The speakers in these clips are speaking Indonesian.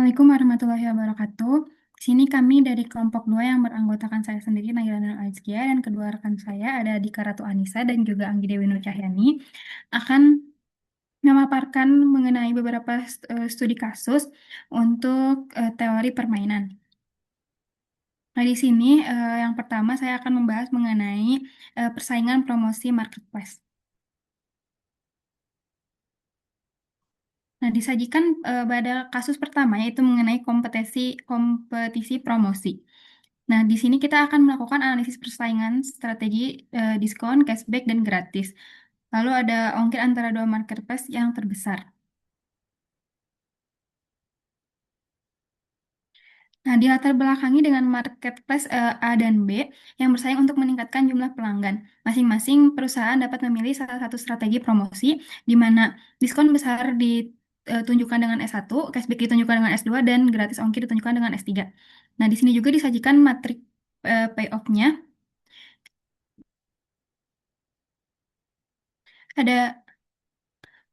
Assalamualaikum warahmatullahi wabarakatuh. Di sini kami dari kelompok 2 yang beranggotakan saya sendiri, Nagila Nur Aizkia, dan kedua rekan saya ada Dika Ratu Anissa dan juga Anggi Dewi Nur Cahyani, akan memaparkan mengenai beberapa studi kasus untuk teori permainan. Nah, di sini yang pertama saya akan membahas mengenai persaingan promosi marketplace. Nah, disajikan pada kasus pertama yaitu mengenai kompetisi promosi. Nah, di sini kita akan melakukan analisis persaingan strategi diskon, cashback, dan gratis. Lalu ada ongkir antara dua marketplace yang terbesar. Nah, dilatar belakangi dengan marketplace A dan B yang bersaing untuk meningkatkan jumlah pelanggan. Masing-masing perusahaan dapat memilih salah satu strategi promosi di mana diskon besar ditunjukkan dengan S1, cashback ditunjukkan dengan S2, dan gratis ongkir ditunjukkan dengan S3. Nah, di sini juga disajikan matrik payoff-nya. Ada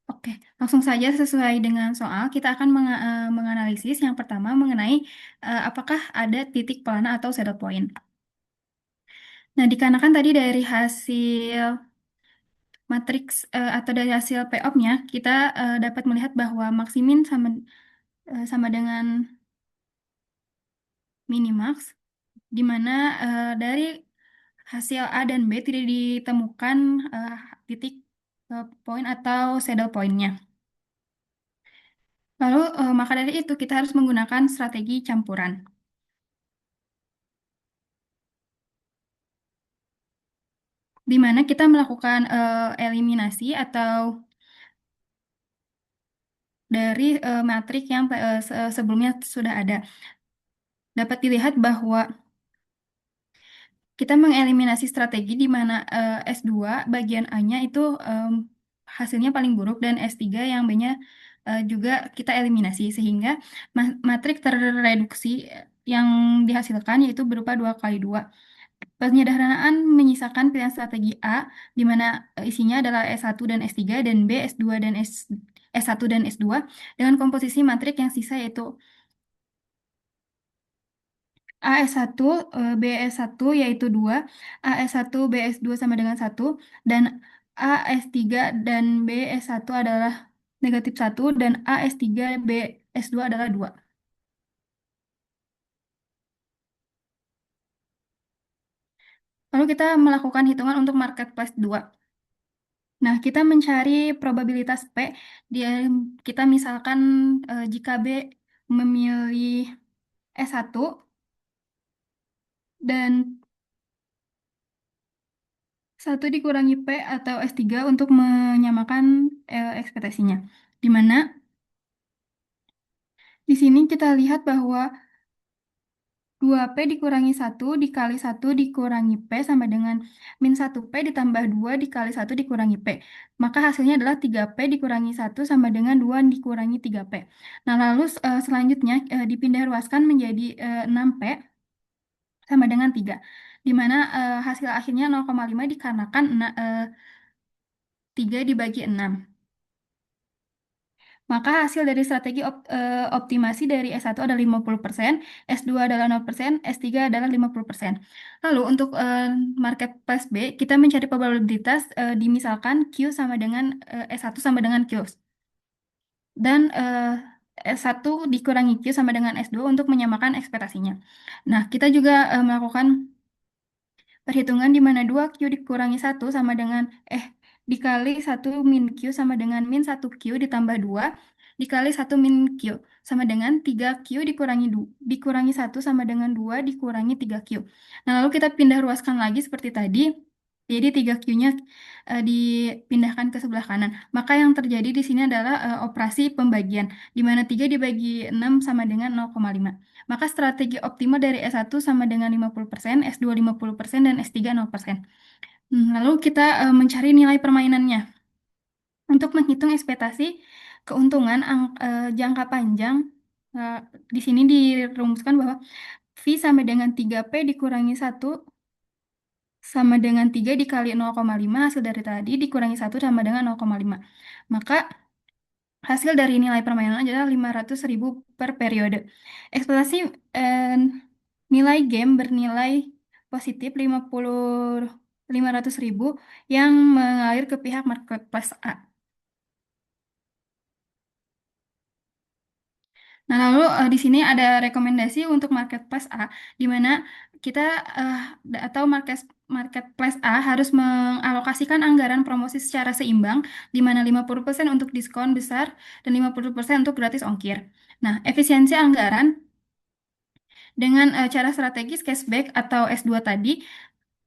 Oke, langsung saja sesuai dengan soal, kita akan menganalisis yang pertama mengenai apakah ada titik pelana atau saddle point. Nah, dikarenakan tadi dari hasil matriks atau dari hasil payoff-nya, kita dapat melihat bahwa maksimin sama dengan minimax, di mana dari hasil A dan B tidak ditemukan titik point atau saddle point-nya. Lalu, maka dari itu kita harus menggunakan strategi campuran, di mana kita melakukan eliminasi atau dari matrik yang sebelumnya sudah ada. Dapat dilihat bahwa kita mengeliminasi strategi di mana S2 bagian A-nya itu hasilnya paling buruk dan S3 yang B-nya juga kita eliminasi sehingga matrik terreduksi yang dihasilkan yaitu berupa 2 kali 2. Penyederhanaan menyisakan pilihan strategi A, di mana isinya adalah S1 dan S3, dan B, S2 dan S1 dan S2, dengan komposisi matrik yang sisa yaitu A S1, B S1 yaitu 2, A S1, B S2 sama dengan 1, dan A S3 dan B S1 adalah -1, dan A S3, B S2 adalah 2. Lalu kita melakukan hitungan untuk marketplace 2. Nah, kita mencari probabilitas P. Dia, kita misalkan jika B memilih S1 dan 1 dikurangi P atau S3 untuk menyamakan ekspektasinya. Di mana di sini kita lihat bahwa 2P dikurangi 1 dikali 1 dikurangi P sama dengan -1P ditambah 2 dikali 1 dikurangi P. Maka hasilnya adalah 3P dikurangi 1 sama dengan 2 dikurangi 3P. Nah, lalu selanjutnya dipindah ruaskan menjadi 6P sama dengan 3. Di mana hasil akhirnya 0,5 dikarenakan 3 dibagi 6. Maka hasil dari strategi optimasi dari S1 adalah 50%, S2 adalah 0%, S3 adalah 50%. Lalu untuk marketplace B, kita mencari probabilitas dimisalkan Q sama dengan S1 sama dengan Q. Dan S1 dikurangi Q sama dengan S2 untuk menyamakan ekspektasinya. Nah, kita juga melakukan perhitungan di mana 2Q dikurangi 1 sama dengan dikali 1 min Q sama dengan -1Q ditambah 2 dikali 1 min Q sama dengan 3Q dikurangi 1 sama dengan 2 dikurangi 3Q. Nah, lalu kita pindah ruaskan lagi seperti tadi. Jadi 3Q-nya dipindahkan ke sebelah kanan. Maka yang terjadi di sini adalah operasi pembagian, di mana 3 dibagi 6 sama dengan 0,5. Maka strategi optimal dari S1 sama dengan 50%, S2 50%, dan S3 0%. Lalu kita mencari nilai permainannya. Untuk menghitung ekspektasi keuntungan jangka panjang, eh, di sini dirumuskan bahwa V sama dengan 3P dikurangi 1 sama dengan 3 dikali 0,5 hasil dari tadi dikurangi 1 sama dengan 0,5. Maka hasil dari nilai permainan adalah 500.000 per periode. Ekspektasi eh, nilai game bernilai positif 500.000 yang mengalir ke pihak marketplace A. Nah, lalu di sini ada rekomendasi untuk marketplace A, di mana kita eh, atau marketplace A harus mengalokasikan anggaran promosi secara seimbang, di mana 50% untuk diskon besar dan 50% untuk gratis ongkir. Nah, efisiensi anggaran dengan cara strategis cashback atau S2 tadi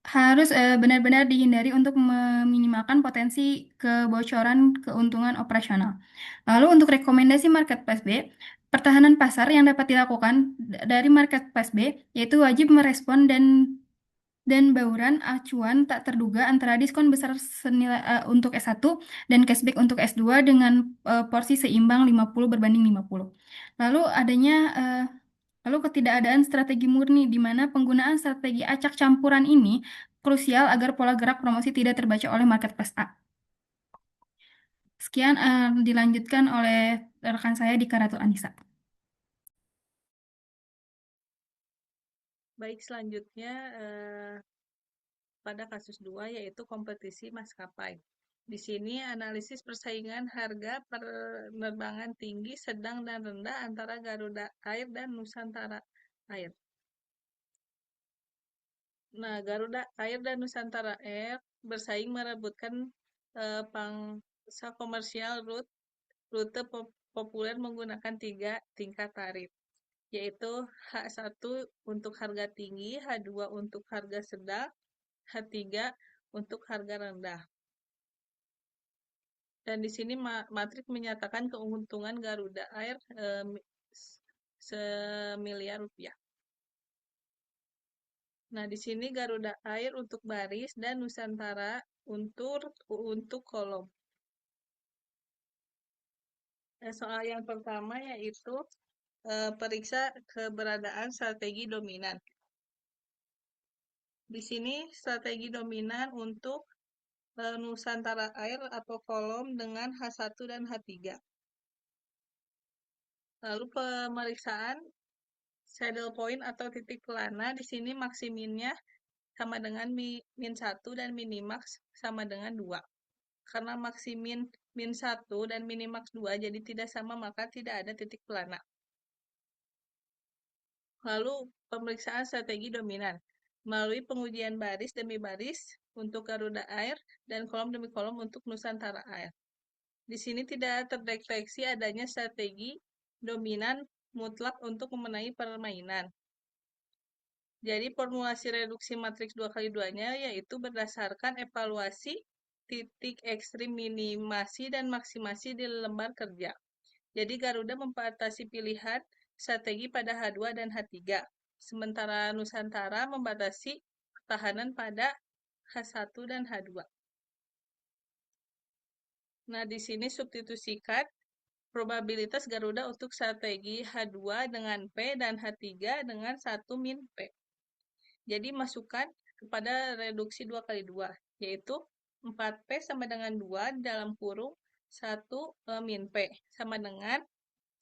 harus benar-benar dihindari untuk meminimalkan potensi kebocoran keuntungan operasional. Lalu untuk rekomendasi marketplace B, pertahanan pasar yang dapat dilakukan dari marketplace B yaitu wajib merespon dan bauran acuan tak terduga antara diskon besar senilai untuk S1 dan cashback untuk S2 dengan porsi seimbang 50/50. Lalu adanya eh, Lalu ketidakadaan strategi murni di mana penggunaan strategi acak campuran ini krusial agar pola gerak promosi tidak terbaca oleh marketplace A. Sekian dilanjutkan oleh rekan saya Dika Ratu Anissa. Baik, selanjutnya pada kasus 2 yaitu kompetisi maskapai. Di sini analisis persaingan harga penerbangan tinggi, sedang, dan rendah antara Garuda Air dan Nusantara Air. Nah, Garuda Air dan Nusantara Air bersaing merebutkan pangsa komersial rute populer menggunakan 3 tingkat tarif, yaitu H1 untuk harga tinggi, H2 untuk harga sedang, H3 untuk harga rendah. Dan di sini Matrix menyatakan keuntungan Garuda Air semiliar rupiah. Nah, di sini Garuda Air untuk baris dan Nusantara untuk kolom. Soal yang pertama yaitu periksa keberadaan strategi dominan. Di sini strategi dominan untuk Nusantara Air atau kolom dengan H1 dan H3. Lalu pemeriksaan saddle point atau titik pelana, di sini maksiminnya sama dengan min 1 dan minimax sama dengan 2. Karena maksimin min 1 dan minimax 2 jadi tidak sama, maka tidak ada titik pelana. Lalu pemeriksaan strategi dominan melalui pengujian baris demi baris untuk Garuda Air dan kolom demi kolom untuk Nusantara Air. Di sini tidak terdeteksi adanya strategi dominan mutlak untuk memenangi permainan. Jadi formulasi reduksi matriks 2x2-nya yaitu berdasarkan evaluasi titik ekstrim minimasi dan maksimasi di lembar kerja. Jadi Garuda membatasi pilihan strategi pada H2 dan H3. Sementara Nusantara membatasi pertahanan pada H1 dan H2. Nah, di sini substitusikan probabilitas Garuda untuk strategi H2 dengan P dan H3 dengan 1 min P. Jadi masukkan kepada reduksi 2x2, yaitu 4P sama dengan 2 dalam kurung 1 min P, sama dengan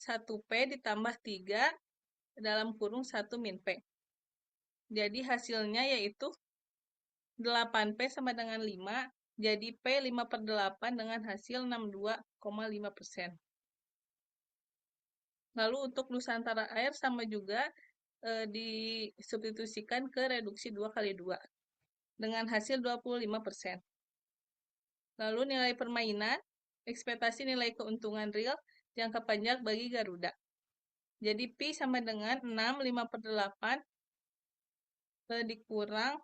1P ditambah 3 dalam kurung 1 min P. Jadi hasilnya yaitu 8P sama dengan 5, jadi P 5/8 dengan hasil 62,5%. Lalu untuk Nusantara Air sama juga disubstitusikan ke reduksi 2x2 dengan hasil 25%. Lalu nilai permainan, ekspektasi nilai keuntungan real jangka panjang bagi Garuda. Jadi Pi sama dengan 6/5/8 dikurang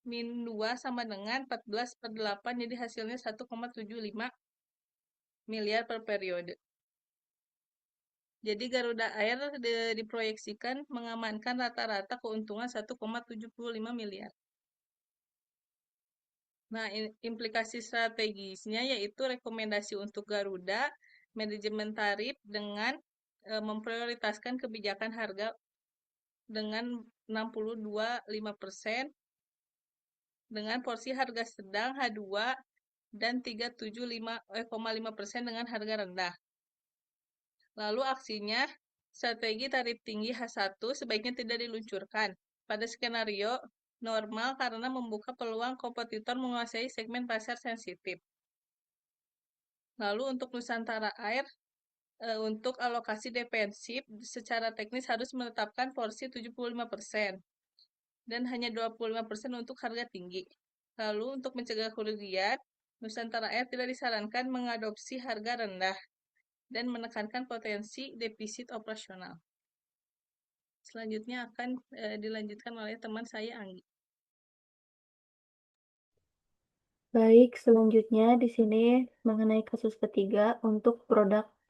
min 2 sama dengan 14/8, jadi hasilnya 1,75 miliar per periode. Jadi Garuda Air diproyeksikan mengamankan rata-rata keuntungan 1,75 miliar. Nah, implikasi strategisnya yaitu rekomendasi untuk Garuda, manajemen tarif dengan memprioritaskan kebijakan harga dengan 62,5%, dengan porsi harga sedang H2 dan 37,5% dengan harga rendah. Lalu aksinya, strategi tarif tinggi H1 sebaiknya tidak diluncurkan pada skenario normal karena membuka peluang kompetitor menguasai segmen pasar sensitif. Lalu untuk Nusantara Air, untuk alokasi defensif secara teknis harus menetapkan porsi 75% dan hanya 25% untuk harga tinggi. Lalu untuk mencegah kerugian, Nusantara Air tidak disarankan mengadopsi harga rendah dan menekankan potensi defisit operasional. Selanjutnya akan dilanjutkan oleh teman saya, Anggi. Baik, selanjutnya di sini mengenai kasus ketiga untuk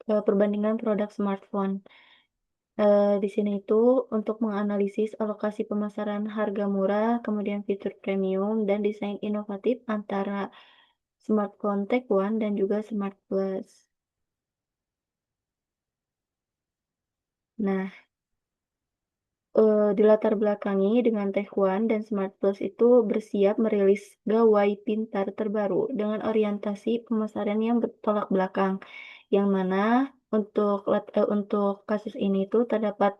perbandingan produk smartphone. Di sini itu untuk menganalisis alokasi pemasaran harga murah, kemudian fitur premium dan desain inovatif antara smartphone Tech One dan juga Smart Plus. Nah, dilatar belakangi dengan Tech One dan Smart Plus itu bersiap merilis gawai pintar terbaru dengan orientasi pemasaran yang bertolak belakang, yang mana untuk kasus ini tuh terdapat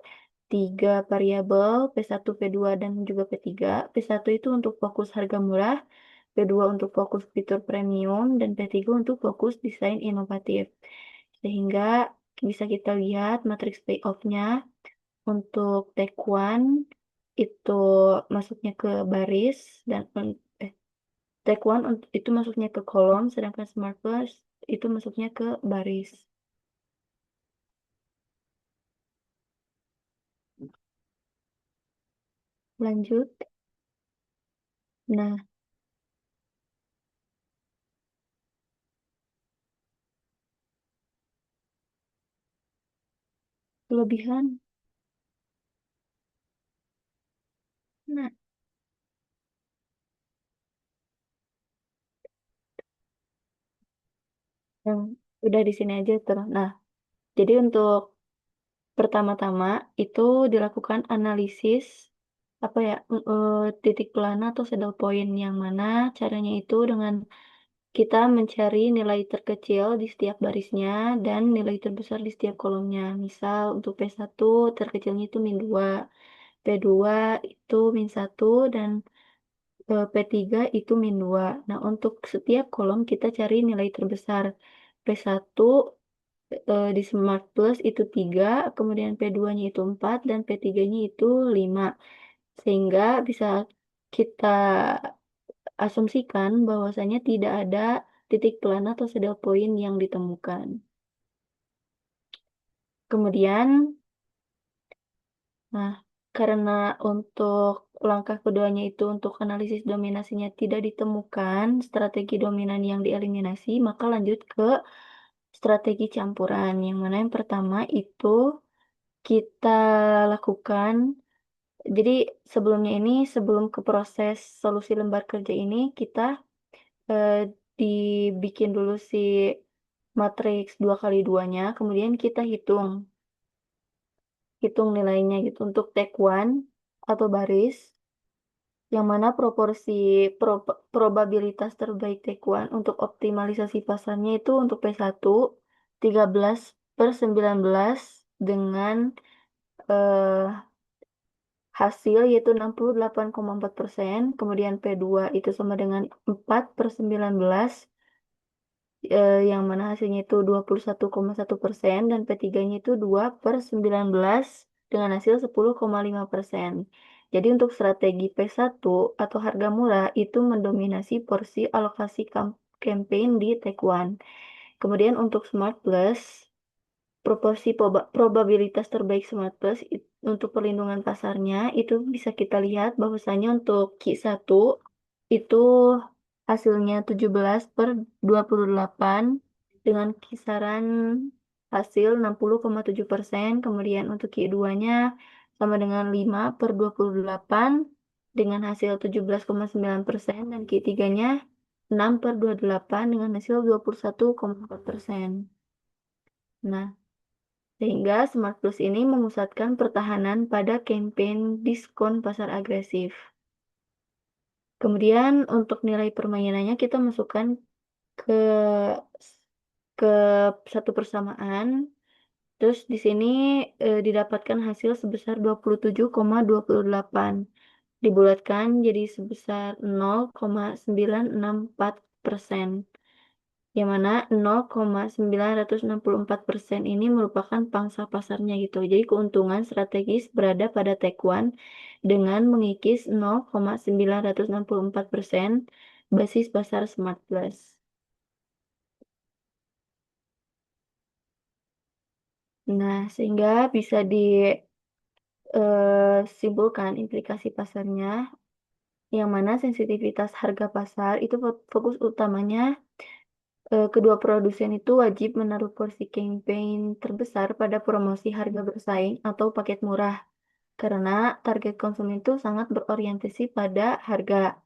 tiga variabel P1, P2, dan juga P3. P1 itu untuk fokus harga murah, P2 untuk fokus fitur premium, dan P3 untuk fokus desain inovatif. Sehingga bisa kita lihat matriks payoff-nya untuk Taekwon itu masuknya ke baris dan eh, Taekwon itu masuknya ke kolom, sedangkan Smart Plus itu masuknya ke baris. Lanjut. Nah, kelebihan. Nah, yang udah di sini aja terus. Nah, jadi untuk pertama-tama itu dilakukan analisis apa ya titik pelana atau saddle point yang mana caranya itu dengan kita mencari nilai terkecil di setiap barisnya dan nilai terbesar di setiap kolomnya. Misal untuk P1 terkecilnya itu -2, P2 itu -1, dan P3 itu -2. Nah, untuk setiap kolom kita cari nilai terbesar. P1 di Smart Plus itu 3, kemudian P2-nya itu 4, dan P3-nya itu 5. Sehingga bisa kita asumsikan bahwasanya tidak ada titik pelana atau saddle point yang ditemukan. Kemudian, nah, karena untuk langkah keduanya itu untuk analisis dominasinya tidak ditemukan strategi dominan yang dieliminasi, maka lanjut ke strategi campuran. Yang mana yang pertama itu kita lakukan, jadi sebelumnya ini, sebelum ke proses solusi lembar kerja ini, kita eh, dibikin dulu si matriks 2 kali 2-nya, kemudian kita hitung nilainya gitu untuk take one atau baris, yang mana proporsi probabilitas terbaik take one untuk optimalisasi pasarnya itu untuk P1 13/19 dengan eh, hasil yaitu 68,4%, kemudian P2 itu sama dengan 4/19, yang mana hasilnya itu 21,1%, dan P3-nya itu 2/19 dengan hasil 10,5%. Jadi untuk strategi P1 atau harga murah itu mendominasi porsi alokasi campaign di Take One. Kemudian untuk Smart Plus, proporsi probabilitas terbaik Smart Plus untuk perlindungan pasarnya itu bisa kita lihat bahwasanya untuk Q1 itu hasilnya 17/28 dengan kisaran hasil 60,7%. Kemudian untuk Q2-nya sama dengan 5/28 dengan hasil 17,9%, dan Q3-nya 6/28 dengan hasil 21,4%. Nah, sehingga Smart Plus ini memusatkan pertahanan pada campaign diskon pasar agresif. Kemudian untuk nilai permainannya kita masukkan ke ke satu persamaan Terus di sini didapatkan hasil sebesar 27,28. Dibulatkan jadi sebesar 0,964%. Yang mana 0,964% ini merupakan pangsa pasarnya gitu. Jadi keuntungan strategis berada pada Taekwon dengan mengikis 0,964% basis pasar Smart Plus. Nah, sehingga bisa disimpulkan implikasi pasarnya, yang mana sensitivitas harga pasar itu fokus utamanya kedua produsen itu wajib menaruh porsi campaign terbesar pada promosi harga bersaing atau paket murah, karena target konsumen itu sangat berorientasi pada harga.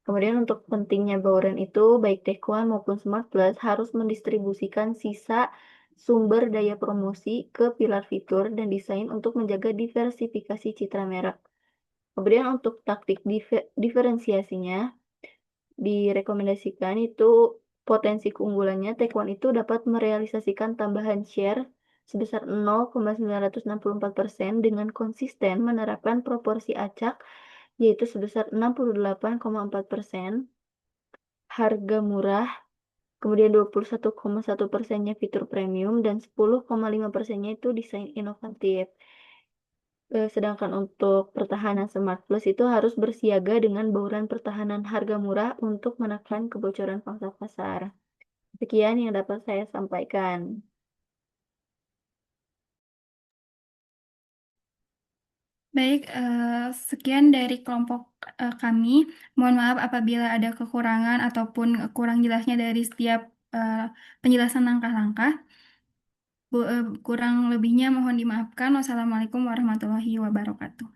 Kemudian untuk pentingnya bauran itu, baik Daekwon maupun Smart Plus harus mendistribusikan sisa sumber daya promosi ke pilar fitur dan desain untuk menjaga diversifikasi citra merek. Kemudian untuk taktik diferensiasinya, direkomendasikan itu potensi keunggulannya Taekwon itu dapat merealisasikan tambahan share sebesar 0,964% dengan konsisten menerapkan proporsi acak yaitu sebesar 68,4%, harga murah, kemudian 21,1%-nya fitur premium dan 10,5%-nya itu desain inovatif. Sedangkan untuk pertahanan Smart Plus itu harus bersiaga dengan bauran pertahanan harga murah untuk menekan kebocoran pangsa pasar. Sekian yang dapat saya sampaikan. Baik, sekian dari kelompok kami. Mohon maaf apabila ada kekurangan ataupun kurang jelasnya dari setiap eh, penjelasan langkah-langkah. Kurang lebihnya mohon dimaafkan. Wassalamualaikum warahmatullahi wabarakatuh.